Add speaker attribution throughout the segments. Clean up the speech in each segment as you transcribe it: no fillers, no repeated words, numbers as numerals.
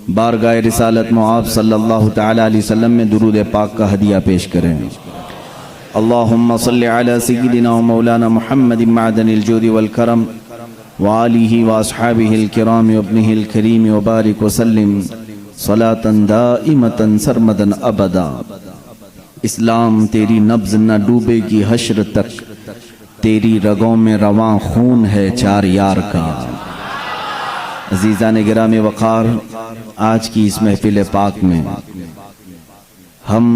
Speaker 1: بارگاہ رسالت معاب صلی اللہ تعالی علیہ وسلم میں درود پاک کا ہدیہ پیش کریں۔ اللہم صلی علی سیدنا و مولانا محمد معدن الجود والکرم وآلہ واصحابہ الکرام وابنہ الکریم وبارک وسلم صلاة دائمة سرمدا ابدا۔ اسلام تیری نبض نہ ڈوبے گی حشر تک، تیری رگوں میں رواں خون ہے چار یار کا۔ عزیزان گرامی وقار، آج کی اس محفل پاک میں ہم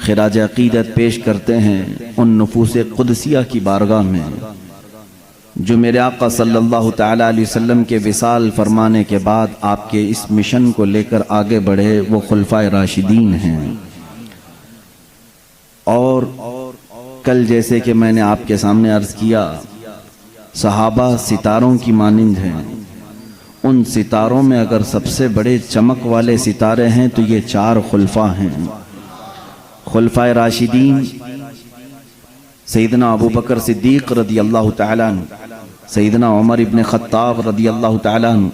Speaker 1: خراج عقیدت پیش کرتے ہیں ان نفوس قدسیہ کی بارگاہ میں جو میرے آقا صلی اللہ تعالی علیہ وسلم کے وصال فرمانے کے بعد آپ کے اس مشن کو لے کر آگے بڑھے، وہ خلفائے راشدین ہیں۔ اور کل جیسے کہ میں نے آپ کے سامنے عرض کیا، صحابہ ستاروں کی مانند ہیں۔ ان ستاروں میں اگر سب سے بڑے چمک والے ستارے ہیں تو یہ چار خلفاء ہیں۔ خلفائے راشدین سیدنا ابو بکر صدیق رضی اللہ تعالیٰ عنہ، سیدنا عمر ابن خطاب رضی اللہ تعالیٰ عنہ،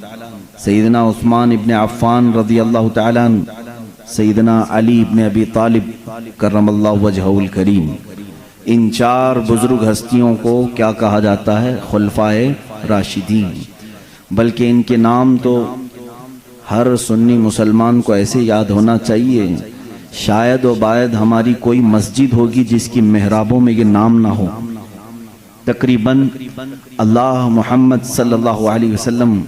Speaker 1: سیدنا عثمان ابن عفان رضی اللہ تعالیٰ عنہ، سیدنا علی ابن ابی طالب کرم اللہ وجہہ الکریم۔ ان چار بزرگ ہستیوں کو کیا کہا جاتا ہے؟ خلفائے راشدین۔ بلکہ ان کے نام تو ہر سنی مسلمان کو ایسے یاد ہونا چاہیے، شاید و باید ہماری کوئی مسجد ہوگی جس کی محرابوں میں یہ نام نہ ہو۔ تقریباً اللہ محمد صلی اللہ علیہ وسلم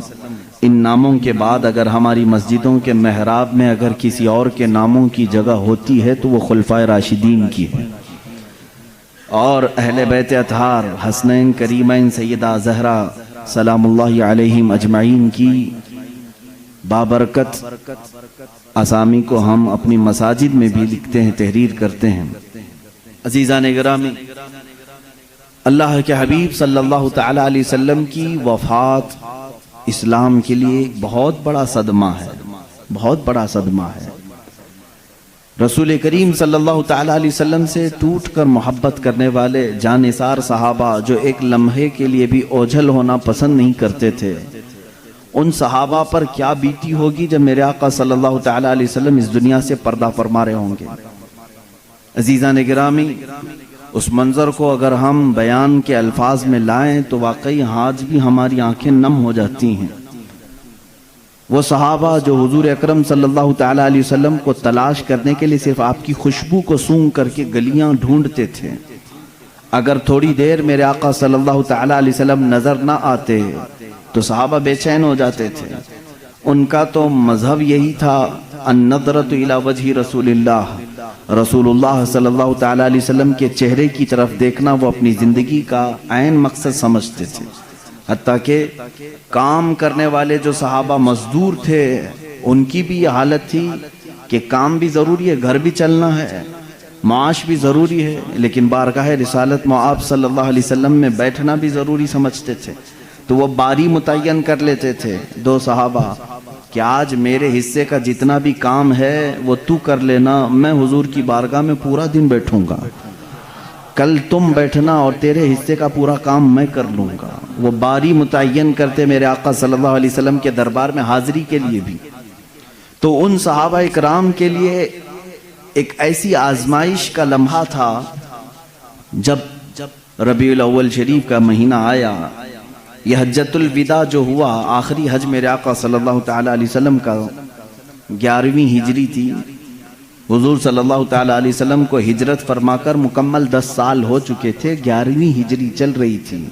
Speaker 1: ان ناموں کے بعد اگر ہماری مسجدوں کے محراب میں اگر کسی اور کے ناموں کی جگہ ہوتی ہے تو وہ خلفائے راشدین کی ہے۔ اور اہل بیت اطہار حسنین کریمین سیدہ زہرا سلام اللہ علیہم اجمعین کی بابرکت اسامی کو ہم اپنی مساجد میں بھی لکھتے ہیں، تحریر کرتے ہیں۔ عزیزان گرامی، اللہ کے حبیب صلی اللہ تعالی علیہ وسلم کی وفات اسلام کے لیے ایک بہت بڑا صدمہ ہے، بہت بڑا صدمہ ہے۔ رسول کریم صلی اللہ تعالی علیہ وسلم سے ٹوٹ کر محبت کرنے والے جانثار صحابہ جو ایک لمحے کے لیے بھی اوجھل ہونا پسند نہیں کرتے تھے، ان صحابہ پر کیا بیتی ہوگی جب میرے آقا صلی اللہ تعالی علیہ وسلم اس دنیا سے پردہ فرما رہے ہوں گے۔ عزیزان گرامی، اس منظر کو اگر ہم بیان کے الفاظ میں لائیں تو واقعی آج بھی ہماری آنکھیں نم ہو جاتی ہیں۔ وہ صحابہ جو حضور اکرم صلی اللہ تعالی علیہ وسلم کو تلاش کرنے کے لیے صرف آپ کی خوشبو کو سونگھ کر کے گلیاں ڈھونڈتے تھے، اگر تھوڑی دیر میرے آقا صلی اللہ تعالی علیہ وسلم نظر نہ آتے تو صحابہ بے چین ہو جاتے تھے۔ ان کا تو مذہب یہی تھا، النظرۃ الی وجہ رسول اللہ، رسول اللہ صلی اللہ تعالی علیہ وسلم کے چہرے کی طرف دیکھنا وہ اپنی زندگی کا عین مقصد سمجھتے تھے۔ حتیٰ کہ کام کرنے والے جو صحابہ مزدور تھے ان کی بھی یہ حالت تھی کہ کام بھی ضروری ہے، گھر بھی چلنا ہے، معاش بھی ضروری ہے، لیکن بارگاہ رسالت معاب صلی اللہ علیہ وسلم میں بیٹھنا بھی ضروری سمجھتے تھے۔ تو وہ باری متعین کر لیتے تھے دو صحابہ کہ آج میرے حصے کا جتنا بھی کام ہے وہ تو کر لینا، میں حضور کی بارگاہ میں پورا دن بیٹھوں گا، کل تم بیٹھنا اور تیرے حصے کا پورا کام میں کر لوں گا۔ وہ باری متعین کرتے میرے آقا صلی اللہ علیہ وسلم کے دربار میں حاضری کے لیے بھی۔ تو ان صحابہ اکرام کے لیے ایک ایسی آزمائش کا لمحہ تھا جب ربیع الاول شریف کا مہینہ آیا، یہ حجۃ الوداع جو ہوا، آخری حج میرے آقا صلی اللہ تعالی علیہ وسلم کا 11ویں ہجری تھی۔ حضور صلی اللہ تعالی علیہ وسلم کو ہجرت فرما کر مکمل 10 سال ہو چکے تھے، 11ویں ہجری چل رہی تھی۔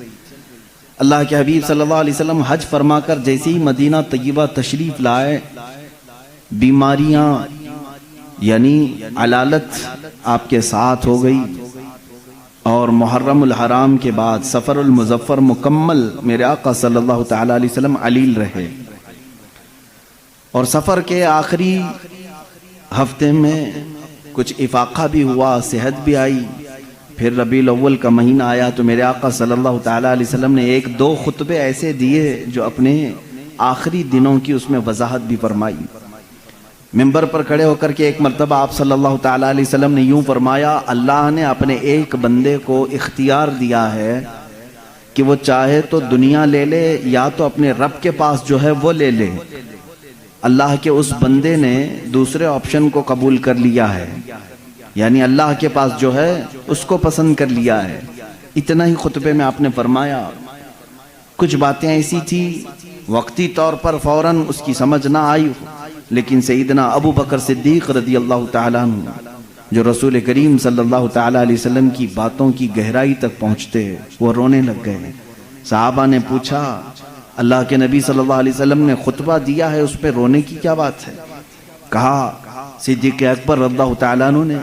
Speaker 1: اللہ کے حبیب صلی اللہ علیہ وسلم حج فرما کر جیسے ہی مدینہ طیبہ تشریف لائے، بیماریاں یعنی علالت آپ کے ساتھ ہو گئی، اور محرم الحرام کے بعد سفر المظفر مکمل میرے آقا صلی اللہ تعالی علیہ وسلم علیل رہے، اور سفر کے آخری ہفتے میں کچھ افاقہ بھی ہوا، صحت بھی آئی۔ پھر ربیع الاول کا مہینہ آیا تو میرے آقا صلی اللہ تعالی علیہ وسلم نے 1-2 خطبے ایسے دیے جو اپنے آخری دنوں کی اس میں وضاحت بھی فرمائی۔ منبر پر کھڑے ہو کر کے ایک مرتبہ آپ صلی اللہ تعالی علیہ وسلم نے یوں فرمایا، اللہ نے اپنے ایک بندے کو اختیار دیا ہے کہ وہ چاہے تو دنیا لے لے یا تو اپنے رب کے پاس جو ہے وہ لے لے۔ اللہ کے اس بندے نے دوسرے آپشن کو قبول کر لیا ہے، یعنی اللہ کے پاس جو ہے اس کو پسند کر لیا ہے۔ اتنا ہی خطبے میں آپ نے فرمایا۔ کچھ باتیں ایسی تھی وقتی طور پر فوراً اس کی سمجھ نہ آئی، لیکن سیدنا ابو بکر صدیق رضی اللہ تعالیٰ عنہ جو رسول کریم صلی اللہ تعالیٰ علیہ وسلم کی باتوں کی گہرائی تک پہنچتے، وہ رونے لگ گئے۔ صحابہ نے پوچھا، اللہ کے نبی صلی اللہ علیہ وسلم نے خطبہ دیا ہے، اس پہ رونے کی کیا بات ہے؟ کہا صدیق اکبر رضی اللہ تعالیٰ عنہ نے،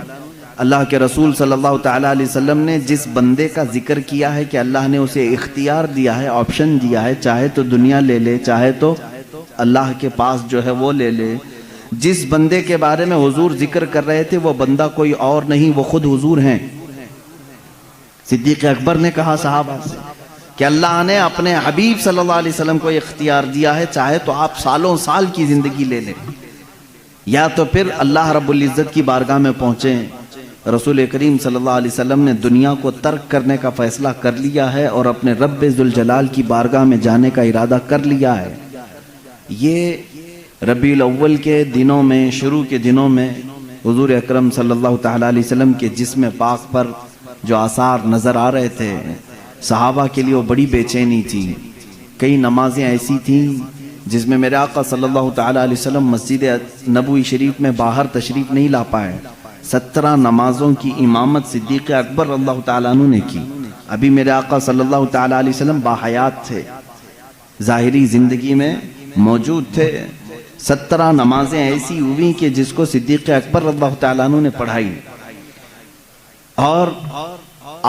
Speaker 1: اللہ کے رسول صلی اللہ تعالیٰ علیہ وسلم نے جس بندے کا ذکر کیا ہے کہ اللہ نے اسے اختیار دیا ہے، آپشن دیا ہے، چاہے تو دنیا لے لے، چاہے تو اللہ کے پاس جو ہے وہ لے لے، جس بندے کے بارے میں حضور ذکر کر رہے تھے وہ بندہ کوئی اور نہیں، وہ خود حضور ہیں۔ صدیق اکبر نے کہا صحابہ سے کہ اللہ نے اپنے حبیب صلی اللہ علیہ وسلم کو اختیار دیا ہے، چاہے تو آپ سالوں سال کی زندگی لے لیں، یا تو پھر اللہ رب العزت کی بارگاہ میں پہنچیں۔ رسول کریم صلی اللہ علیہ وسلم نے دنیا کو ترک کرنے کا فیصلہ کر لیا ہے اور اپنے رب ذوالجلال کی بارگاہ میں جانے کا ارادہ کر لیا ہے۔ یہ ربیع الاول کے دنوں میں، شروع کے دنوں میں حضور اکرم صلی اللہ تعالیٰ علیہ وسلم کے جسم پاک پر جو آثار نظر آ رہے تھے، صحابہ کے لیے وہ بڑی بے چینی تھی۔ کئی نمازیں ایسی تھیں جس میں میرے آقا صلی اللہ تعالیٰ علیہ وسلم مسجد نبوی شریف میں باہر تشریف نہیں لا پائے۔ 17 نمازوں کی امامت صدیق اکبر رضی اللہ تعالیٰ عنہ نے کی۔ ابھی میرے آقا صلی اللہ تعالیٰ علیہ وسلم باحیات تھے، ظاہری زندگی میں موجود تھے۔ 17 نمازیں ایسی ہوئی کہ جس کو صدیق اکبر رضی اللہ تعالیٰ عنہ نے پڑھائی، اور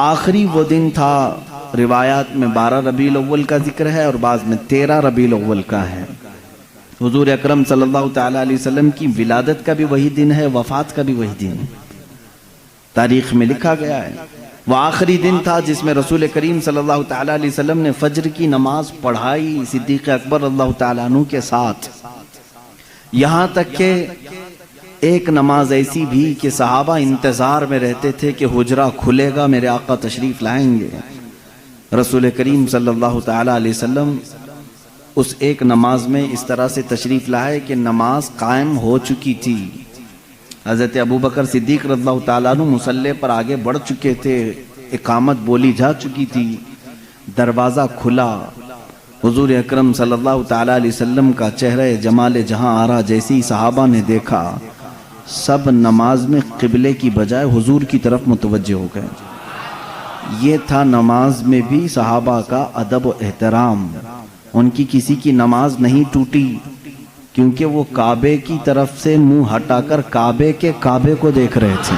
Speaker 1: آخری وہ دن تھا، روایات میں 12 ربیع الاول کا ذکر ہے اور بعض میں 13 ربیع الاول کا ہے۔ حضور اکرم صلی اللہ تعالیٰ علیہ وسلم کی ولادت کا بھی وہی دن ہے، وفات کا بھی وہی دن ہے، تاریخ میں لکھا گیا ہے۔ وہ آخری دن تھا جس میں رسول کریم صلی اللہ تعالیٰ علیہ وسلم نے فجر کی نماز پڑھائی صدیق اکبر رضی اللہ تعالیٰ عنہ کے ساتھ، یہاں تک کہ ایک نماز ایسی بھی کہ صحابہ انتظار میں رہتے تھے کہ حجرہ کھلے گا، میرے آقا تشریف لائیں گے۔ رسول کریم صلی اللہ تعالیٰ علیہ وسلم اس ایک نماز میں اس طرح سے تشریف لائے کہ نماز قائم ہو چکی تھی۔ حضرت ابوبکر صدیق رضی اللہ تعالیٰ عنہ مصلی پر آگے بڑھ چکے تھے، اقامت بولی جا چکی تھی، دروازہ کھلا، حضور اکرم صلی اللہ تعالیٰ علیہ وسلم کا چہرہ جمال جہاں آرا جیسی صحابہ نے دیکھا، سب نماز میں قبلے کی بجائے حضور کی طرف متوجہ ہو گئے۔ یہ تھا نماز میں بھی صحابہ کا ادب و احترام۔ ان کی کسی کی نماز نہیں ٹوٹی، کیونکہ وہ کعبے کی طرف سے منہ ہٹا کر کعبے کے کعبے کو دیکھ رہے تھے۔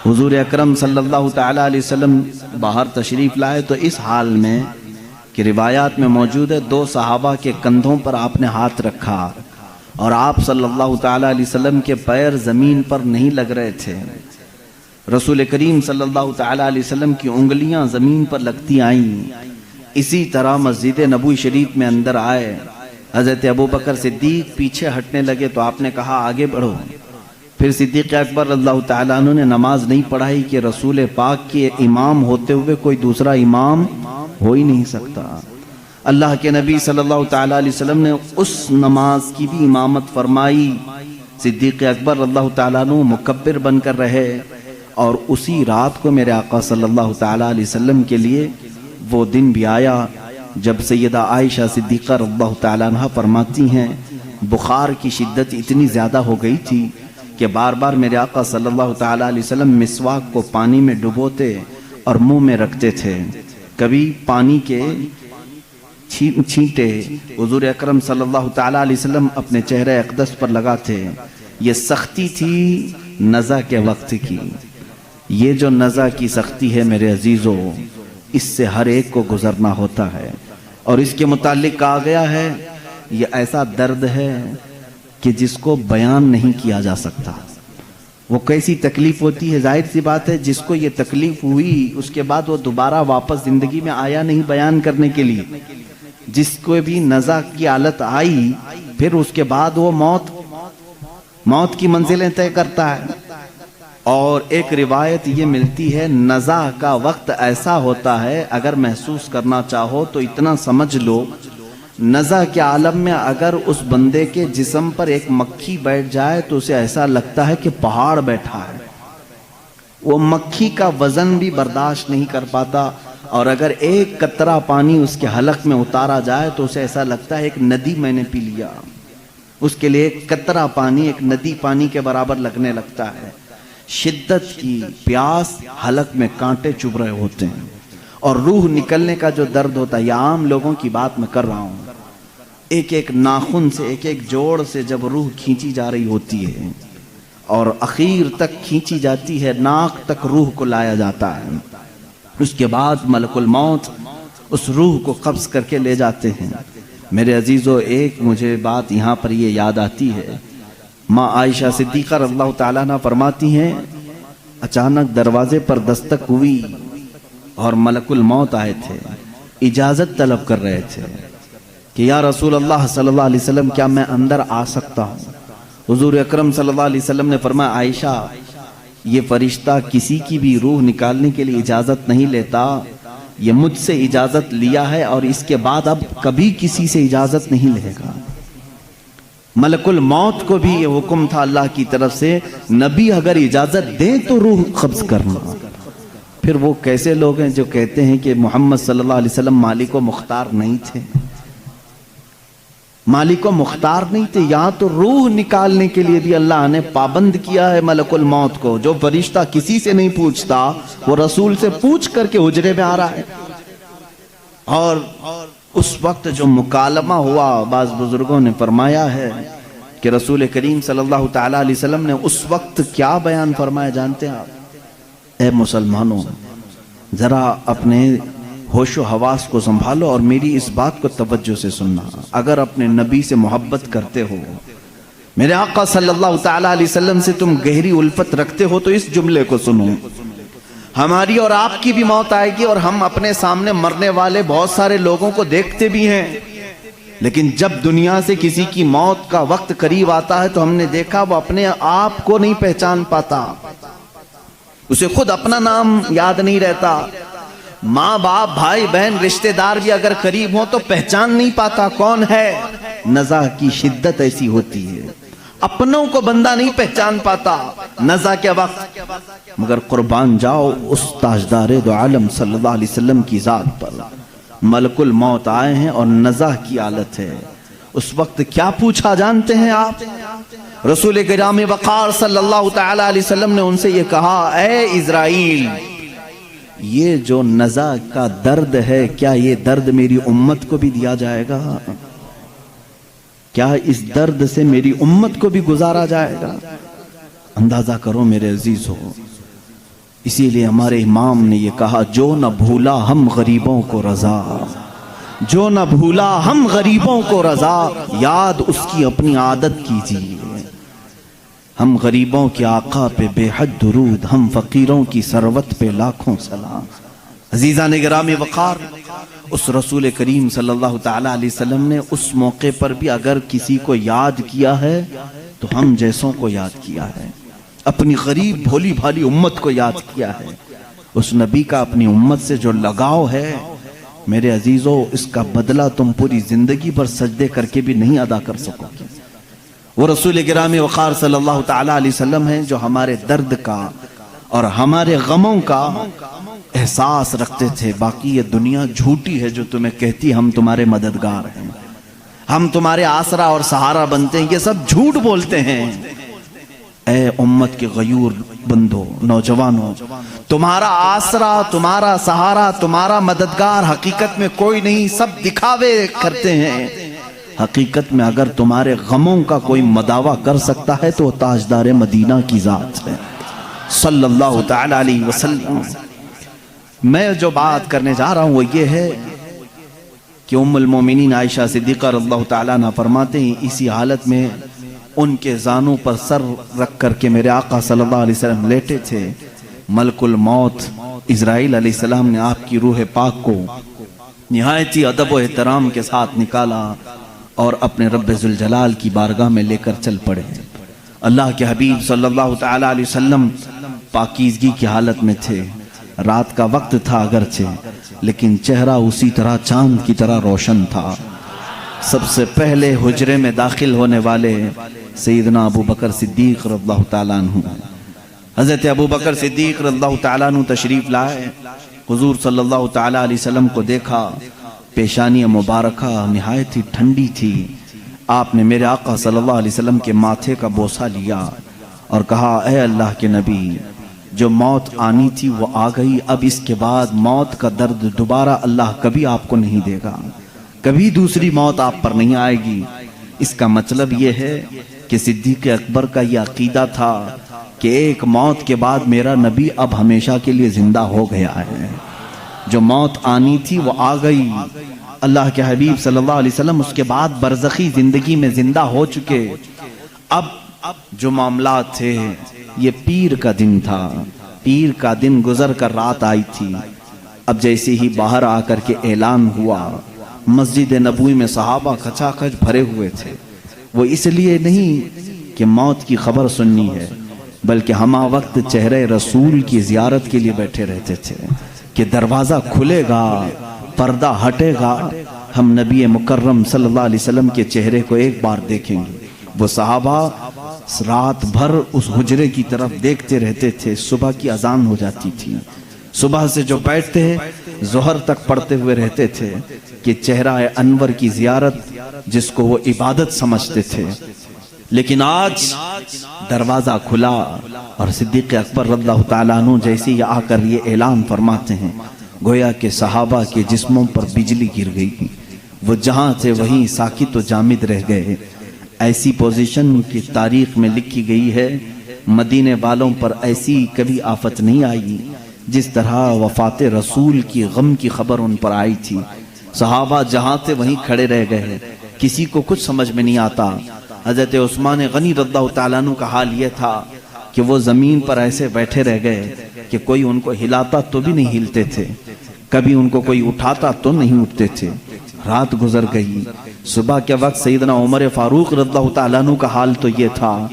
Speaker 1: حضور اکرم صلی اللہ تعالیٰ علیہ وسلم باہر تشریف لائے تو اس حال میں کہ روایات میں موجود ہے 2 صحابہ کے کندھوں پر آپ نے ہاتھ رکھا اور آپ صلی اللہ تعالیٰ علیہ وسلم کے پیر زمین پر نہیں لگ رہے تھے۔ رسول کریم صلی اللہ تعالیٰ علیہ وسلم کی انگلیاں زمین پر لگتی آئیں۔ اسی طرح مسجد نبوی شریف میں اندر آئے، حضرت ابوبکر صدیق پیچھے ہٹنے لگے تو آپ نے کہا آگے بڑھو۔ پھر صدیق اکبر رضی اللہ تعالیٰ عنہ نے نماز نہیں پڑھائی کہ رسول پاک کے امام ہوتے ہوئے کوئی دوسرا امام ہو ہی نہیں سکتا۔ اللہ کے نبی صلی اللہ تعالیٰ علیہ وسلم نے اس نماز کی بھی امامت فرمائی۔ صدیق اکبر رضی اللہ تعالیٰ عنہ مکبر بن کر رہے، اور اسی رات کو میرے آقا صلی اللہ تعالیٰ علیہ وسلم کے لیے وہ دن بھی آیا جب سیدہ عائشہ صدیقہ رضی اللہ تعالیٰ عنہ فرماتی ہیں بخار کی شدت اتنی زیادہ ہو گئی تھی کہ بار بار میرے آقا صلی اللہ تعالیٰ علیہ وسلم مسواک کو پانی میں ڈبوتے اور منہ میں رکھتے تھے، کبھی پانی کے چھینٹے حضور اکرم صلی اللہ تعالیٰ علیہ وسلم اپنے چہرے اقدس پر لگاتے۔ یہ سختی تھی نزع کے وقت کی۔ یہ جو نزع کی سختی ہے میرے عزیزو، اس سے ہر ایک کو گزرنا ہوتا ہے، اور اس کے متعلق کہا گیا ہے یہ ایسا درد ہے کہ جس کو بیان نہیں کیا جا سکتا۔ وہ کیسی تکلیف ہوتی ہے، ظاہر سی بات ہے جس کو یہ تکلیف ہوئی اس کے بعد وہ دوبارہ واپس زندگی میں آیا نہیں بیان کرنے کے لیے۔ جس کو بھی نزع کی حالت آئی پھر اس کے بعد وہ موت کی منزلیں طے کرتا ہے۔ اور ایک روایت یہ ملتی ہے نزع کا وقت ایسا ہوتا ہے، اگر محسوس کرنا چاہو تو اتنا سمجھ لو نزع کے عالم میں اگر اس بندے کے جسم پر ایک مکھی بیٹھ جائے تو اسے ایسا لگتا ہے کہ پہاڑ بیٹھا ہے، وہ مکھی کا وزن بھی برداشت نہیں کر پاتا، اور اگر ایک قطرہ پانی اس کے حلق میں اتارا جائے تو اسے ایسا لگتا ہے ایک ندی میں نے پی لیا۔ اس کے لیے ایک قطرہ پانی ایک ندی پانی کے برابر لگنے لگتا ہے۔ شدت کی پیاس، حلق میں کانٹے چبھ رہے ہوتے ہیں، اور روح نکلنے کا جو درد ہوتا ہے، یہ عام لوگوں کی بات میں کر رہا ہوں، ایک ایک ناخن سے، ایک ایک جوڑ سے جب روح کھینچی جا رہی ہوتی ہے اور اخیر تک کھینچی جاتی ہے، ناک تک روح کو لایا جاتا ہے، اس کے بعد ملک الموت اس روح کو قبض کر کے لے جاتے ہیں۔ میرے عزیزو، ایک مجھے بات یہاں پر یہ یاد آتی ہے، ماں عائشہ صدیقہ رضی اللہ تعالیٰ عنہ فرماتی ہیں اچانک دروازے پر دستک ہوئی اور ملک الموت آئے تھے، اجازت طلب کر رہے تھے کہ یا رسول اللہ صلی اللہ علیہ وسلم کیا میں اندر آ سکتا ہوں؟ حضور اکرم صلی اللہ علیہ وسلم نے فرمایا عائشہ یہ فرشتہ کسی کی بھی روح نکالنے کے لیے اجازت نہیں لیتا، یہ مجھ سے اجازت لیا ہے اور اس کے بعد اب کبھی کسی سے اجازت نہیں لے گا۔ ملک الموت کو بھی یہ حکم تھا اللہ کی طرف سے، نبی اگر اجازت دیں تو روح قبض کرنا۔ پھر وہ کیسے لوگ ہیں جو کہتے ہیں کہ محمد صلی اللہ علیہ وسلم مالک و مختار نہیں تھے؟ مالک و مختار نہیں تھے، یہاں تو روح نکالنے کے لیے بھی اللہ نے پابند کیا ہے ملک الموت کو، جو فرشتہ کسی سے نہیں پوچھتا وہ رسول سے پوچھ کر کے حجرے میں آ رہا ہے۔ اور اس وقت جو مکالمہ ہوا، بعض بزرگوں نے فرمایا ہے کہ رسول کریم صلی اللہ تعالیٰ علیہ وسلم نے اس وقت کیا بیان فرمایا جانتے ہیں آپ؟ اے مسلمانوں، ذرا اپنے ہوش و حواس کو سنبھالو اور میری اس بات کو توجہ سے سننا۔ اگر اپنے نبی سے محبت کرتے ہو، میرے آقا صلی اللہ تعالیٰ علیہ وسلم سے تم گہری الفت رکھتے ہو، تو اس جملے کو سنو۔ ہماری اور آپ کی بھی موت آئے گی، اور ہم اپنے سامنے مرنے والے بہت سارے لوگوں کو دیکھتے بھی ہیں، لیکن جب دنیا سے کسی کی موت کا وقت قریب آتا ہے تو ہم نے دیکھا وہ اپنے آپ کو نہیں پہچان پاتا، اسے خود اپنا نام یاد نہیں رہتا، ماں باپ بھائی بہن رشتہ دار بھی اگر قریب ہوں تو پہچان نہیں پاتا کون ہے۔ نزع کی شدت ایسی ہوتی ہے، اپنوں کو بندہ نہیں پہچان پاتا نزع کے وقت، مگر قربان جاؤ اس تاجدار دو عالم صلی اللہ علیہ وسلم کی ذات پر، ملک الموت آئے ہیں اور نزع کی حالت ہے۔ اس وقت کیا پوچھا جانتے ہیں آپ؟ رسول کرام وقار صلی اللہ تعالی علیہ وسلم نے ان سے یہ کہا، اے اسرائیل، یہ جو نزع کا درد ہے کیا یہ درد میری امت کو بھی دیا جائے گا؟ کیا اس درد سے میری امت کو بھی گزارا جائے گا؟ اندازہ کرو میرے عزیز ہو، اسی لیے ہمارے امام نے یہ کہا، جو نہ بھولا ہم غریبوں کو رضا، جو نہ بھولا ہم غریبوں کو رضا، یاد اس کی اپنی عادت کیجیے۔ ہم غریبوں کے آقا پہ بے حد درود، ہم فقیروں کی ثروت پہ لاکھوں سلام۔ عزیزان گرامی وقار، اس رسول کریم صلی اللہ تعالیٰ علیہ وسلم نے اس موقع پر بھی اگر کسی کو یاد کیا ہے تو ہم جیسوں کو یاد کیا ہے، اپنی غریب بھولی بھالی امت کو یاد کیا ہے۔ اس نبی کا اپنی امت سے جو لگاؤ ہے میرے عزیزو، اس کا بدلہ تم پوری زندگی پر سجدے کر کے بھی نہیں ادا کر سکو گے۔ وہ رسول گرامی وقار صلی اللہ تعالیٰ علیہ وسلم ہیں جو ہمارے درد کا اور ہمارے غموں کا احساس رکھتے تھے۔ باقی یہ دنیا جھوٹی ہے جو تمہیں کہتی ہم تمہارے مددگار ہیں، ہم تمہارے آسرا اور سہارا بنتے ہیں، یہ سب جھوٹ بولتے ہیں۔ اے امت کے غیور بندو، نوجوانوں، تمہارا آسرا، تمہارا سہارا، تمہارا مددگار حقیقت میں کوئی نہیں، سب دکھاوے کرتے ہیں۔ حقیقت میں اگر تمہارے غموں کا کوئی مداوع کر سکتا ہے تو تاجدار مدینہ کی ذات ہے صلی اللہ تعالی علیہ وسلم۔ میں جو بات کرنے جا رہا ہوں وہ یہ ہے کہ ام المومنین عائشہ صدیقہ رضی اللہ تعالیٰ عنہ فرماتے ہیں، اسی حالت میں ان کے زانوں پر سر رکھ کر کے میرے آقا صلی اللہ علیہ وسلم لیٹے تھے، ملک الموت اسرائیل علیہ السلام نے آپ کی روح پاک کو نہایت ہی ادب و احترام کے ساتھ نکالا اور اپنے رب ذوالجلال کی بارگاہ میں لے کر چل پڑے۔ اللہ کے حبیب صلی اللہ تعالی علیہ وسلم پاکیزگی کی حالت میں تھے، رات کا وقت تھا اگرچہ، لیکن چہرہ اسی طرح چاند کی طرح روشن تھا۔ سب سے پہلے حجرے میں داخل ہونے والے سیدنا ابو بکر صدیق رضی اللہ تعالیٰ عنہ. حضرت ابو بکر صدیق رضی اللہ تعالیٰ عنہ تشریف لائے. حضور صلی اللہ تعالیٰ علیہ وسلم کو دیکھا، پیشانی مبارکہ نہایت ہی ٹھنڈی تھی. آپ نے میرے آقا صلی اللہ علیہ وسلم کے ماتھے کا بوسہ لیا اور کہا، اے اللہ کے نبی، جو موت آنی تھی وہ آ گئی، اب اس کے بعد موت کا درد دوبارہ اللہ کبھی آپ کو نہیں دے گا، کبھی دوسری موت آپ پر نہیں آئے گی. اس کا مطلب یہ ہے کہ صدیق اکبر کا یہ عقیدہ تھا کہ ایک موت کے بعد میرا نبی اب ہمیشہ کے لیے زندہ ہو گیا ہے. جو موت آنی تھی وہ آ گئی. اللہ کے حبیب صلی اللہ علیہ وسلم اس کے بعد برزخی زندگی میں زندہ ہو چکے. اب جو معاملات تھے، یہ پیر کا دن تھا. پیر کا دن گزر کر رات آئی تھی. اب جیسے ہی باہر آ کر کے اعلان ہوا، مسجد نبوی میں صحابہ کھچا کھچ بھرے ہوئے تھے. وہ اس لیے نہیں کہ موت کی خبر سننی ہے، بلکہ ہمہ وقت چہرے رسول کی زیارت کے لیے بیٹھے رہتے تھے کہ دروازہ کھلے گا، پردہ ہٹے گا، ہم نبی مکرم صلی اللہ علیہ وسلم کے چہرے کو ایک بار دیکھیں گے. وہ صحابہ رات بھر اس حجرے کی طرف دیکھتے رہتے تھے. صبح کی اذان ہو جاتی تھی. صبح سے جو بیٹھتے ظہر تک پڑھتے ہوئے رہتے تھے کہ چہرہ انور کی زیارت جس کو وہ عبادت سمجھتے تھے. لیکن آج دروازہ کھلا اور صدیق اکبر رضی اللہ تعالیٰ عنہ جیسے ہی آ کر یہ اعلان فرماتے ہیں، گویا کہ صحابہ کے جسموں پر بجلی گر گئی. وہ جہاں تھے وہیں ساکت و جامد رہ گئے. ایسی پوزیشن کی تاریخ میں لکھی گئی ہے، مدینے والوں پر ایسی کبھی آفت نہیں آئی جس طرح وفات رسول کی غم کی خبر ان پر آئی تھی. صحابہ جہاں تھے وہیں کھڑے رہ گئے، کسی کو کچھ سمجھ میں نہیں آتا. حضرت عثمان غنی رضی اللہ تعالیٰ عنہ کا حال یہ تھا کہ وہ زمین پر ایسے بیٹھے رہ گئے کہ کوئی ان کو ہلاتا تو بھی نہیں ہلتے تھے، کبھی ان کو کوئی اٹھاتا تو نہیں اٹھتے تھے. رات گزر گئی. صبح کے وقت سیدنا عمر فاروق رضی اللہ تعالیٰ عنہ کا حال تو یہ تھا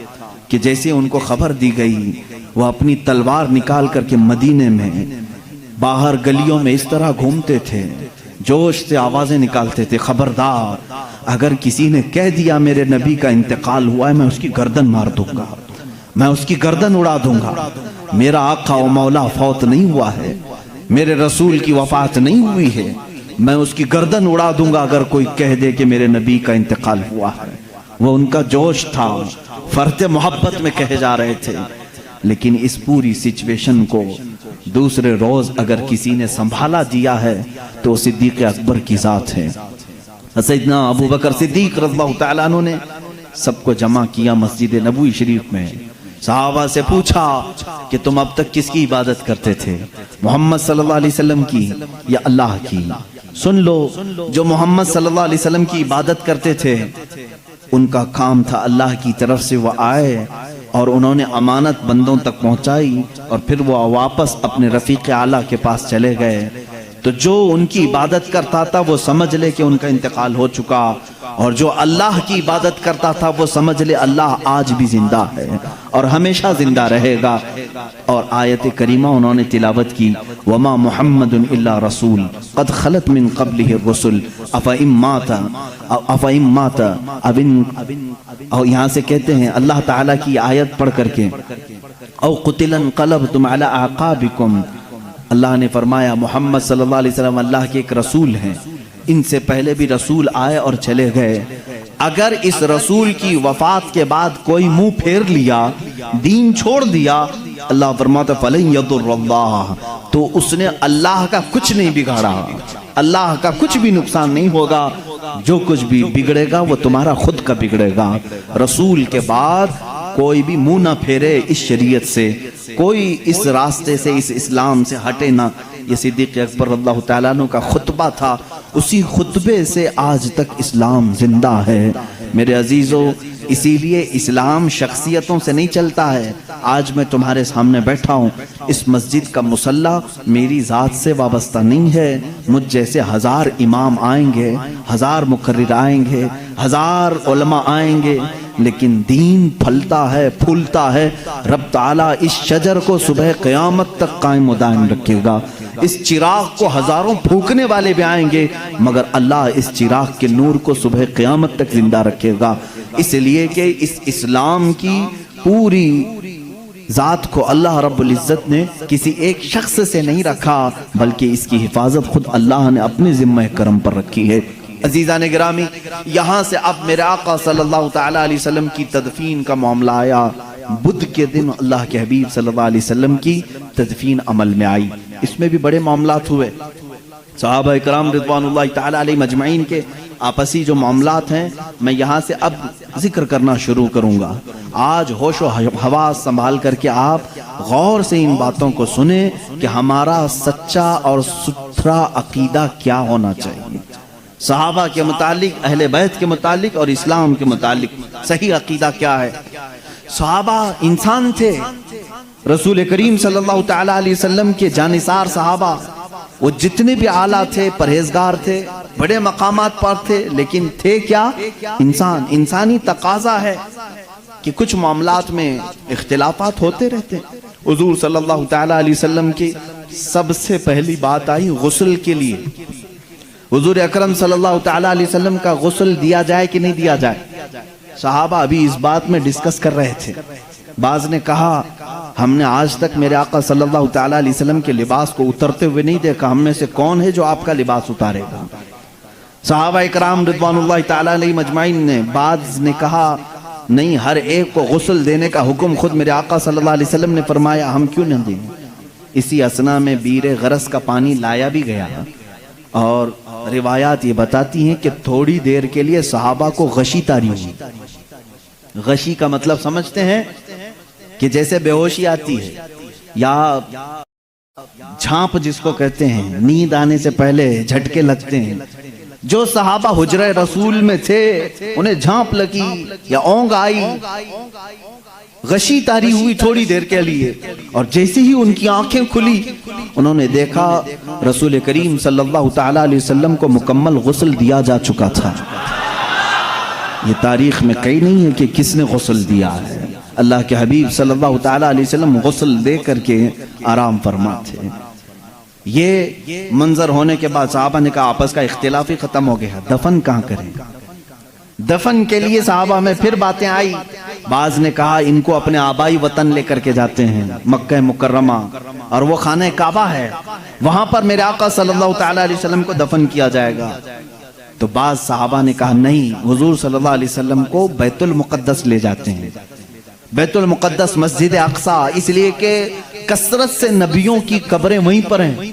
Speaker 1: کہ جیسے ان کو خبر دی گئی، وہ اپنی تلوار نکال کر کے مدینے میں باہر گلیوں میں اس طرح گھومتے تھے، جوش سے آوازیں نکالتے تھے، خبردار اگر کسی نے کہہ دیا میرے نبی کا انتقال ہوا ہے، میں اس کی گردن مار دوں گا، میں اس کی گردن اڑا دوں گا. میرا آقا و مولا فوت نہیں ہوا ہے، میرے رسول کی وفات نہیں ہوئی ہے، میں اس کی گردن اڑا دوں گا اگر کوئی کہہ دے کہ میرے نبی کا انتقال ہوا ہے. وہ ان کا جوش تھا، فرط محبت میں کہے جا رہے تھے. لیکن اس پوری سچویشن کو دوسرے روز اگر کسی نے سنبھالا دیا ہے تو صدیق اکبر کی ذات ہے. سیدنا ابو بکر صدیق رضی اللہ تعالیٰ عنہ نے سب کو جمع کیا مسجد نبوی شریف میں. صحابہ سے پوچھا کہ تم اب تک کس کی عبادت کرتے تھے، محمد صلی اللہ علیہ وسلم کی یا اللہ کی؟ سن لو، جو محمد صلی اللہ علیہ وسلم کی عبادت کرتے تھے ان کا کام تھا اللہ کی طرف سے وہ آئے اور انہوں نے امانت بندوں تک پہنچائی اور پھر وہ واپس اپنے رفیق اعلیٰ کے پاس چلے گئے. تو جو ان کی عبادت کرتا تھا وہ سمجھ لے کہ ان کا انتقال ہو چکا، اور جو اللہ کی عبادت کرتا تھا وہ سمجھ لے اللہ آج بھی زندہ ہے اور ہمیشہ زندہ رہے گا. اور آیت کریمہ انہوں نے تلاوت کی، وما محمد الا رسول قد خلت من قبلہ الرسل افئن مات اور یہاں سے کہتے ہیں اللہ تعالیٰ کی آیت پڑھ کر کے، او قتل انقلبتم علی اعقابکم. اللہ نے فرمایا محمد صلی اللہ علیہ وسلم اللہ کے ایک رسول ہیں، ان سے پہلے بھی رسول آئے اور چلے گئے. اگر اس رسول کی وفات کے بعد کوئی منہ پھیر لیا، دین چھوڑ دیا، اللہ فرماتا فَلَن يَضُرَّ اللَّهَ، تو اس نے اللہ کا کچھ نہیں بگاڑا، اللہ کا کچھ بھی نقصان نہیں ہوگا. جو کچھ بھی بگڑے گا وہ تمہارا خود کا بگڑے گا. رسول کے بعد کوئی بھی منہ نہ پھیرے اس شریعت سے، کوئی اس راستے سے، اس اسلام سے ہٹے نہ. یہ صدیق اکبر رضی اللہ تعالیٰ عنہ کا خطبہ تھا، اسی خطبے سے آج تک اسلام زندہ ہے. میرے عزیزو، اسی لیے اسلام شخصیتوں سے نہیں چلتا ہے. آج میں تمہارے سامنے بیٹھا ہوں، اس مسجد کا مصلی میری ذات سے وابستہ نہیں ہے. مجھ جیسے 1000 امام آئیں گے، 1000 مقرر آئیں گے، 1000 علماء آئیں گے، لیکن دین پھلتا ہے، پھولتا ہے. رب تعالیٰ اس شجر کو صبح قیامت تک قائم و دائم رکھے گا. اس چراغ کو ہزاروں پھونکنے والے بھی آئیں گے مگر اللہ اس چراغ کے نور کو صبح قیامت تک زندہ رکھے گا، اس لیے کہ اس اسلام کی پوری ذات کو اللہ رب العزت نے کسی ایک شخص سے نہیں رکھا بلکہ اس کی حفاظت خود اللہ نے اپنے ذمہ کرم پر رکھی ہے۔ عزیزان گرامی، یہاں سے اب میرے آقا صلی اللہ تعالی علیہ وسلم کی تدفین کا معاملہ آیا۔ بدھ کے دن اللہ کے حبیب صلی اللہ علیہ وسلم کی تدفین عمل میں آئی۔ اس میں بھی بڑے معاملات ہوئے، صحابہ کرام رضوان اللہ تعالی علیہ مجمعین کے آپسی جو معاملات ہیں میں یہاں سے اب ذکر کرنا شروع کروں گا۔ آج ہوش و حواس سنبھال کر کے آپ غور سے ان باتوں کو سنیں کہ ہمارا سچا اور ستھرا عقیدہ کیا ہونا چاہیے، صحابہ کے متعلق، اہل بیت کے متعلق اور اسلام کے متعلق صحیح عقیدہ کیا ہے۔ صحابہ انسان تھے، رسول کریم صلی اللہ تعالی علیہ وسلم کے جانثار صحابہ، وہ جتنے بھی اعلیٰ تھے، پرہیزگار تھے، بڑے مقامات پر تھے، لیکن تھے کیا؟ انسان۔ انسانی تقاضا ہے کہ کچھ معاملات میں اختلافات ہوتے رہتے۔ حضور صلی اللہ تعالی علیہ وسلم کی سب سے پہلی بات آئی غسل کے لیے۔ حضور اکرم صلی اللہ تعالی علیہ وسلم کا غسل دیا جائے کہ نہیں دیا جائے؟ صحابہ ابھی اس بات میں ڈسکس کر رہے تھے۔ بعض نے کہا ہم نے آج تک میرے آقا صلی اللہ تعالی علیہ وسلم کے لباس کو اترتے ہوئے نہیں دیکھا، ہم میں سے کون ہے جو آپ کا لباس اتارے گا؟ صحابہ اکرام رضوان اللہ تعالی علیہ مجمعین نے، بعض نے کہا نہیں، ہر ایک کو غسل دینے کا حکم خود میرے آقا صلی اللہ علیہ وسلم نے فرمایا، ہم کیوں نہ دیں؟ اسی اسنا میں بیر غرس کا پانی لایا بھی گیا، اور روایات یہ بتاتی ہیں کہ تھوڑی دیر کے لیے صحابہ کو غشی طاری ہوئی۔ غشی کا مطلب سمجھتے ہیں کہ جیسے بے ہوشی آتی ہے یا جھانپ جس کو کہتے ہیں، نیند آنے سے پہلے جھٹکے لگتے ہیں۔ جو صحابہ حجرہ رسول میں تھے انہیں جھانپ لگی یا اونگ آئی، غشی طاری ہوئی تھوڑی دیر کے لیے، اور جیسے ہی ان کی آنکھیں کھلی انہوں نے دیکھا رسول کریم صلی اللہ تعالی علیہ وسلم کو مکمل غسل دیا جا چکا تھا۔ یہ تاریخ میں کہیں نہیں ہے کہ کس نے غسل دیا ہے، اللہ کے حبیب صلی اللہ تعالی علیہ وسلم غسل دے کر کے آرام فرما تھے۔ یہ منظر ہونے کے بعد صحابہ نے کہا آپس کا اختلاف ہی ختم ہو گیا، دفن کہاں کریں؟ دفن کے لیے صحابہ میں پھر باتیں آئی۔ بعض نے کہا ان کو اپنے آبائی وطن لے کر کے جاتے ہیں، مکہ مکرمہ، اور وہ خانہ کعبہ ہے، وہاں پر میرے آقا صلی اللہ تعالی علیہ وسلم کو دفن کیا جائے گا۔ تو بعض صحابہ نے کہا نہیں، حضور صلی اللہ علیہ وسلم کو بیت المقدس لے جاتے ہیں، بیت المقدس مسجد اقصیٰ، اس لیے کہ کثرت سے نبیوں کی قبریں وہیں پر ہیں۔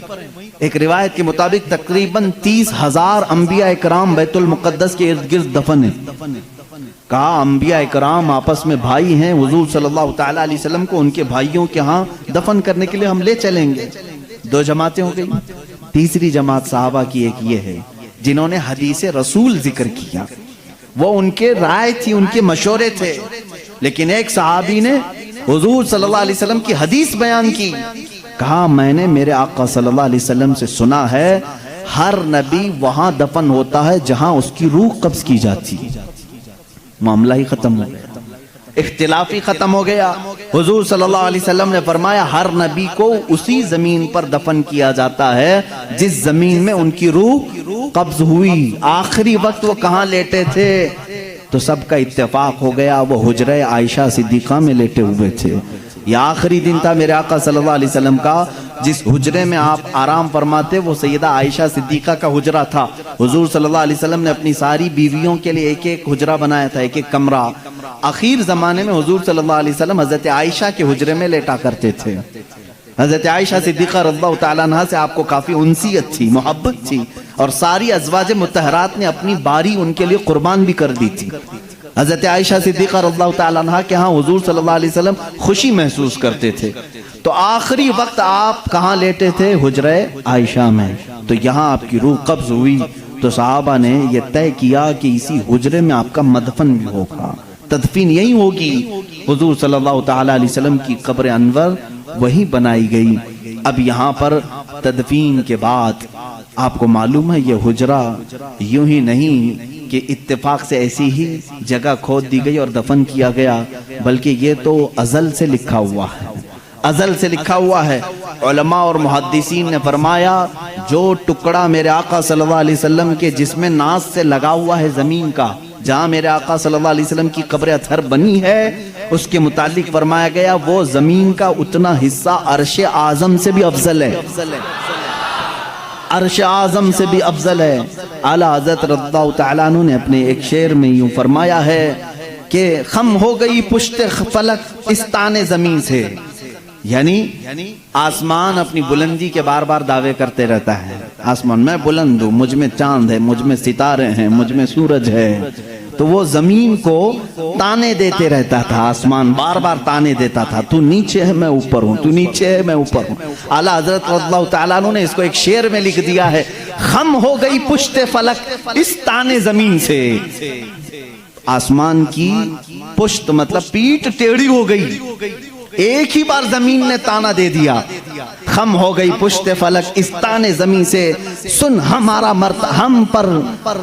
Speaker 1: ایک روایت کے مطابق تقریباً 30,000 انبیاء اکرام بیت المقدس کے ارد گرد دفن ہیں۔ کہا انبیاء اکرام آپس میں بھائی ہیں، حضور صلی اللہ تعالی علیہ وسلم کو ان کے بھائیوں کے ہاں دفن کرنے کے لیے ہم لے چلیں گے۔ دو جماعتیں ہو گئی۔ تیسری جماعت صحابہ کی ایک یہ ہے جنہوں نے حدیث رسول ذکر کیا، وہ ان کے رائے تھی، ان کے مشورے تھے، لیکن ایک صحابی نے حضور صلی اللہ علیہ وسلم کی حدیث بیان کی، کہا میں نے میرے آقا صلی اللہ علیہ وسلم سے سنا ہے ہر نبی وہاں دفن ہوتا ہے جہاں اس کی روح قبض کی جاتی ہے۔ معاملہ ہی ختم ہو گیا، اختلاف ہی ختم ہو گیا۔ حضور صلی اللہ علیہ وسلم نے فرمایا ہر نبی کو اسی زمین پر دفن کیا جاتا ہے جس زمین میں ان کی روح قبض ہوئی۔ آخری وقت وہ کہاں لیٹے تھے؟ تو سب کا اتفاق ہو گیا وہ حجرہ عائشہ صدیقہ میں لیٹے ہوئے تھے۔ یہ آخری دن تھا میرے آقا صلی اللہ علیہ وسلم کا جس حجرے میں آپ آرام فرماتے، وہ سیدہ عائشہ صدیقہ کا حجرہ تھا۔ حضور صلی اللہ علیہ وسلم نے اپنی ساری بیویوں کے لیے ایک ایک حجرہ بنایا تھا، ایک ایک کمرہ۔ آخر زمانے میں حضور صلی اللہ علیہ وسلم حضرت عائشہ کے حجرے میں لیٹا کرتے تھے۔ حضرت عائشہ صدیقہ رضی اللہ تعالیٰ عنہ سے آپ کو کافی انسیت تھی، محبت تھی، اور ساری ازواج مطہرات نے اپنی باری ان کے لیے قربان بھی کر دی تھی۔ حضرت عائشہ صدیقہ رضی اللہ تعالیٰ عنہ کے ہاں حضور صلی اللہ علیہ وسلم خوشی محسوس کرتے تھے۔ تو آخری وقت آپ کہاں لیٹے تھے؟ حجرہ عائشہ میں۔ تو یہاں آپ کی روح قبض ہوئی تو صحابہ نے یہ طے کیا کہ اسی حجرے میں آپ کا مدفن بھی ہوگا، تدفین یہی ہوگی۔ حضور صلی اللہ تعالیٰ علیہ وسلم کی قبر انور وہی بنائی گئی۔ اب یہاں پر تدفین کے بعد آپ کو معلوم ہے یہ حجرہ یوں ہی نہیں کہ اتفاق سے ایسی ہی جگہ کھود دی گئی اور دفن کیا گیا، بلکہ یہ تو ازل سے لکھا ہوا ہے، ازل سے لکھا ہوا ہے۔ علماء اور محدثین نے فرمایا جو ٹکڑا میرے آقا صلی اللہ علیہ وسلم کے جسم ناز سے لگا ہوا ہے زمین کا، جہاں میرے آقا صلی اللہ علیہ وسلم کی قبر اطہر بنی ہے، اس کے متعلق فرمایا گیا وہ زمین کا اتنا حصہ عرش اعظم سے بھی افضل ہے، عرش اعظم سے بھی افضل ہے۔ اعلیٰ حضرت رضی اللہ تعالیٰ عنہ نے اپنے ایک شعر میں یوں فرمایا ہے کہ خم ہو گئی پشت فلک اس تانے زمین سے، یعنی آسمان اپنی بلندی کے بار بار دعوے کرتے رہتا ہے، آسمان میں بلند ہوں، مجھ میں چاند ہے، مجھ میں ستارے ہیں، مجھ میں سورج ہے، تو وہ زمین کو تانے دیتے رہتا تھا، آسمان بار بار تانے دیتا تھا، تو نیچے ہے میں اوپر ہوں، تو نیچے ہے میں اوپر ہوں۔ اعلیٰ حضرت رضی اللہ تعالیٰ عنہ نے اس کو ایک شعر میں لکھ دیا ہے، خم ہو گئی پشت فلک اس تانے زمین سے، آسمان کی پشت مطلب پیٹ ٹیڑھی ہو گئی، ایک ہی بار زمین نے تانا دے دیا، خم ہو گئی پشت فلک اس تانے زمین سے، سن ہمارا ہم پر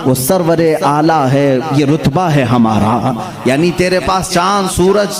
Speaker 1: وہ سرور اعلیٰ ہے، یہ رتبہ ہے ہمارا، یعنی تیرے پاس چاند سورج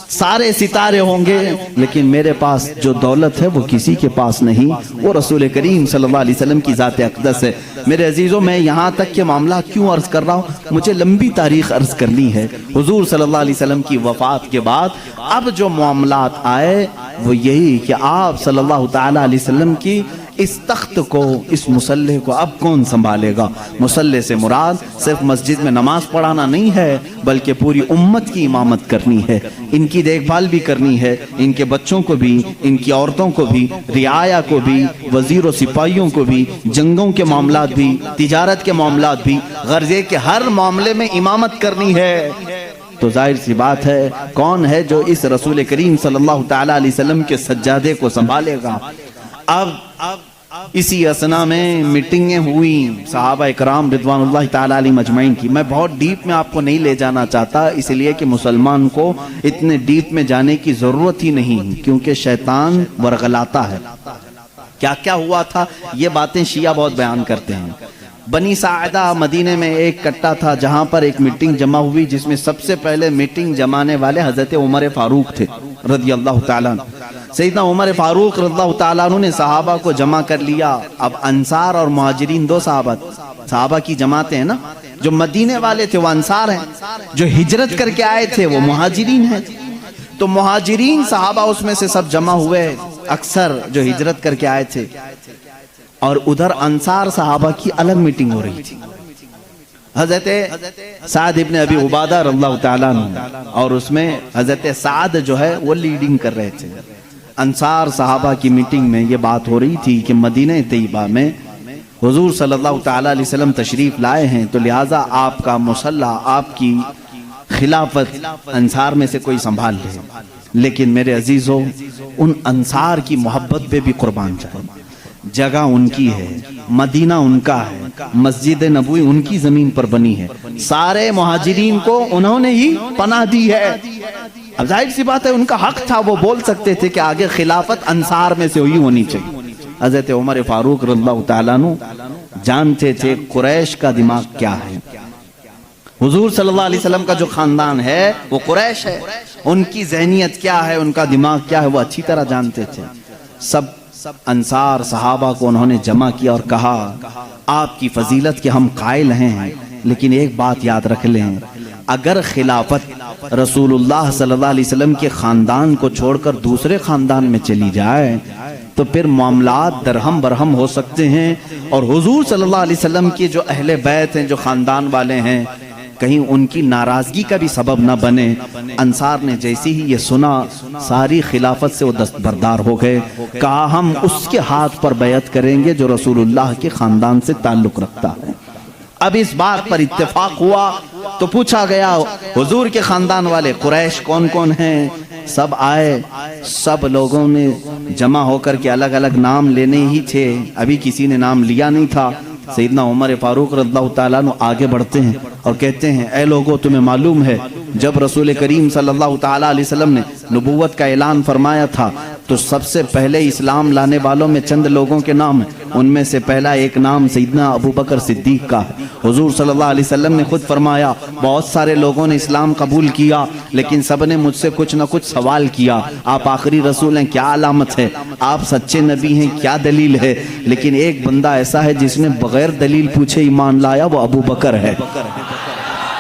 Speaker 1: سارے ستارے ہوں گے لیکن میرے پاس جو دولت ہے وہ کسی کے پاس نہیں، وہ رسول کریم صلی اللہ علیہ وسلم کی ذات اقدس ہے۔ میرے عزیزوں میں یہاں تک کہ معاملہ کیوں عرض کر رہا ہوں، مجھے لمبی تاریخ عرض کرنی ہے۔ حضور صلی اللہ علیہ وسلم کی وفات کے بعد اب جو معاملات آئے وہ یہی کہ آپ صلی اللہ تعالیٰ علیہ وسلم کی اس تخت کو، اس مصلح کو اب کون سنبھالے گا؟ مصلح سے مراد صرف مسجد میں نماز پڑھانا نہیں ہے بلکہ پوری امت کی امامت کرنی ہے، ان کی دیکھ بھال بھی کرنی ہے، ان کے بچوں کو بھی، ان کی عورتوں کو بھی، رعایا کو بھی، وزیر و سپاہیوں کو بھی، جنگوں کے معاملات بھی، تجارت کے معاملات بھی، غرض یہ کہ ہر معاملے میں امامت کرنی ہے۔ تو ظاہر سی بات ہے کون ہے جو اس رسول کریم صلی اللہ تعالیٰ علیہ وسلم کے سجادے کو سنبھالے گا؟ اب اسی اسنا میں میٹنگیں ہوئیں صحابہ اکرام رضوان اللہ تعالیٰ علیہ مجمعین کی۔ میں بہت ڈیپ میں آپ کو نہیں لے جانا چاہتا، اس لیے کہ مسلمان کو اتنے ڈیپ میں جانے کی ضرورت ہی نہیں، کیونکہ شیطان ورغلاتا ہے۔ کیا کیا ہوا تھا یہ باتیں شیعہ بہت بیان کرتے ہیں۔ بنی ساعدہ مدینے میں ایک کٹا تھا جہاں پر ایک میٹنگ جمع ہوئی، جس میں سب سے پہلے میٹنگ جمانے والے حضرت عمر فاروق تھے رضی اللہ تعالیٰ عنہ۔ سیدنا عمر فاروق رضی اللہ تعالیٰ عنہ نے صحابہ کو جمع کر لیا۔ اب انصار اور مہاجرین دو صحابہ کی جماعتیں ہیں نا، جو مدینے والے تھے وہ انصار ہیں، جو ہجرت کر کے آئے تھے وہ مہاجرین ہیں۔ تو مہاجرین صحابہ اس میں سے سب جمع ہوئے، اکثر جو ہجرت کر کے آئے تھے، اور ادھر انصار صحابہ کی الگ میٹنگ ہو رہی تھی۔ حضرت سعد ابن ابی عبادہ رضی اللہ تعالیٰ عنہ، اور اس میں حضرت سعد جو ہے وہ لیڈنگ کر رہے تھے۔ انصار صحابہ کی میٹنگ میں یہ بات ہو رہی تھی کہ مدینہ طیبہ میں حضور صلی اللہ تعالیٰ علیہ وسلم تشریف لائے ہیں، تو لہٰذا آپ کا مصلح، آپ کی خلافت انصار میں سے کوئی سنبھال لے۔ لیکن میرے عزیزوں، ان انصار کی محبت پہ بھی قربان جائے، جگہ ان کی ہے، مدینہ ان کا ہے، مسجد نبوی ان کی زمین پر بنی ہے، سارے مہاجرین کو انہوں نے ہی پناہ دی ہے۔ اب ظاہر سی بات ہے ان کا حق تھا، وہ بول سکتے تھے کہ آگے خلافت انصار میں سے ہوئی ہونی چاہیے۔ حضرت عمر فاروق رضی اللہ تعالیٰ عنہ جانتے تھے قریش کا دماغ کیا ہے، حضور صلی اللہ علیہ وسلم کا جو خاندان ہے وہ قریش ہے، ان کی ذہنیت کیا ہے، ان کا دماغ کیا ہے، وہ اچھی طرح جانتے تھے۔ سب انصار صحابہ کو انہوں نے جمع کیا اور کہا آپ کی فضیلت کے ہم قائل ہیں، لیکن ایک بات یاد رکھ لیں، اگر خلافت رسول اللہ صلی اللہ علیہ وسلم کے خاندان کو چھوڑ کر دوسرے خاندان میں چلی جائے تو پھر معاملات درہم برہم ہو سکتے ہیں، اور حضور صلی اللہ علیہ وسلم کے جو اہل بیت ہیں، جو خاندان والے ہیں، کہیں ان کی ناراضگی کا بھی سبب نہ بنے۔ انصار نے جیسی ہی یہ سنا ساری خلافت سے وہ دستبردار ہو گئے، کہا ہم اس کے ہاتھ پر بیعت کریں گے جو رسول اللہ کے خاندان سے تعلق رکھتا ہے۔ اب اس بات پر اتفاق ہوا تو پوچھا گیا حضور کے خاندان والے قریش کون کون ہیں؟ سب آئے، سب لوگوں نے جمع ہو کر کے الگ الگ نام لینے ہی تھے، ابھی کسی نے نام لیا نہیں تھا۔ سیدنا عمر فاروق رضی اللہ تعالیٰ عنہ آگے بڑھتے ہیں اور کہتے ہیں اے لوگوں، تمہیں معلوم ہے جب رسول کریم صلی اللہ تعالیٰ علیہ وسلم نے نبوت کا اعلان فرمایا تھا تو سب سے پہلے اسلام لانے والوں میں چند لوگوں کے نام ہیں. ان میں سے پہلا ایک نام سیدنا ابو بکر صدیق کا ہے. حضور صلی اللہ علیہ وسلم نے خود فرمایا بہت سارے لوگوں نے اسلام قبول کیا لیکن سب نے مجھ سے کچھ نہ کچھ سوال کیا. آپ آخری رسول ہیں، کیا علامت ہے؟ آپ سچے نبی ہیں، کیا دلیل ہے؟ لیکن ایک بندہ ایسا ہے جس نے بغیر دلیل پوچھے ایمان لایا، وہ ابو بکر ہے.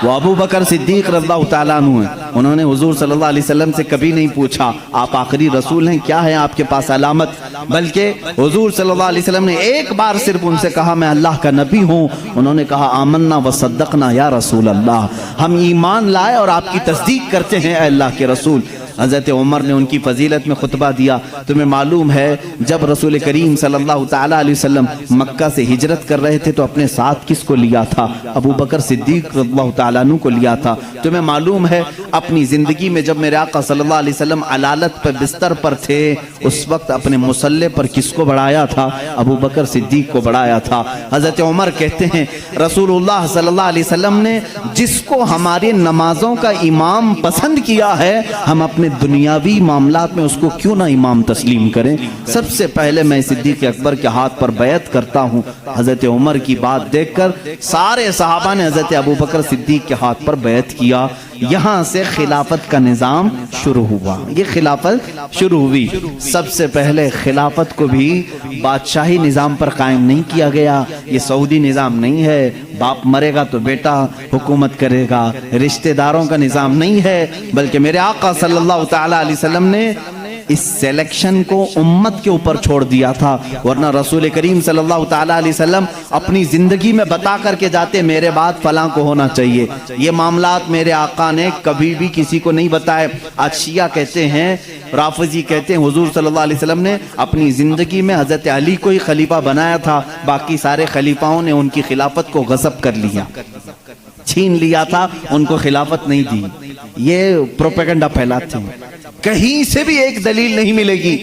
Speaker 1: وہ ابو بکر صدیق رضی اللہ تعالیٰ عنہ ہیں. انہوں نے حضور صلی اللہ علیہ وسلم سے کبھی نہیں پوچھا آپ آخری رسول ہیں، کیا ہے آپ کے پاس علامت، بلکہ حضور صلی اللہ علیہ وسلم نے ایک بار صرف ان سے کہا میں اللہ کا نبی ہوں. انہوں نے کہا آمنا وصدقنا یا رسول اللہ، ہم ایمان لائے اور آپ کی تصدیق کرتے ہیں اے اللہ کے رسول. حضرت عمر نے ان کی فضیلت میں خطبہ دیا. تمہیں معلوم ہے جب رسول کریم صلی اللہ تعالیٰ علیہ وسلم مکہ سے ہجرت کر رہے تھے تو اپنے ساتھ کس کو لیا تھا؟ ابو بکر صدیق رضی اللہ تعالیٰ عنہ کو لیا تھا. تمہیں معلوم ہے اپنی زندگی میں جب میرے آقا صلی اللہ علیہ وسلم علالت پر بستر پر تھے اس وقت اپنے مصلے پر کس کو بڑھایا تھا؟ ابو بکر صدیق کو بڑھایا تھا. حضرت عمر کہتے ہیں رسول اللہ صلی اللہ علیہ وسلم نے جس کو ہماری نمازوں کا امام پسند کیا ہے ہم اپنے دنیاوی معاملات میں اس کو کیوں نہ امام تسلیم کریں؟ سب سے پہلے میں صدیق اکبر کے ہاتھ پر بیعت کرتا ہوں. حضرت عمر کی بات دیکھ کر سارے صحابہ نے حضرت ابو بکر صدیق کے ہاتھ پر بیعت کیا. یہاں سے خلافت کا نظام شروع ہوا. یہ خلافت شروع ہوئی. سب سے پہلے خلافت کو بھی بادشاہی نظام پر قائم نہیں کیا گیا. یہ سعودی نظام نہیں ہے باپ مرے گا تو بیٹا حکومت کرے گا، رشتہ داروں کا نظام نہیں ہے، بلکہ میرے آقا صلی اللہ تعالیٰ علیہ وسلم نے اس سیلیکشن کو امت کے اوپر چھوڑ دیا تھا. ورنہ رسول کریم صلی اللہ تعالیٰ علیہ وسلم اپنی زندگی میں بتا کر کے جاتے میرے بعد فلاں کو ہونا چاہیے. یہ معاملات میرے آقا نے کبھی بھی کسی کو نہیں بتائے. آج شیعہ کہتے ہیں، رافضی کہتے ہیں حضور صلی اللہ علیہ وسلم نے اپنی زندگی میں حضرت علی کو ہی خلیفہ بنایا تھا، باقی سارے خلیفاؤں نے ان کی خلافت کو غصب کر لیا، چھین لیا تھا، ان کو خلافت نہیں دی. یہ پروپیگنڈا پھیلاتے ہیں. کہیں سے بھی ایک دلیل نہیں ملے گی.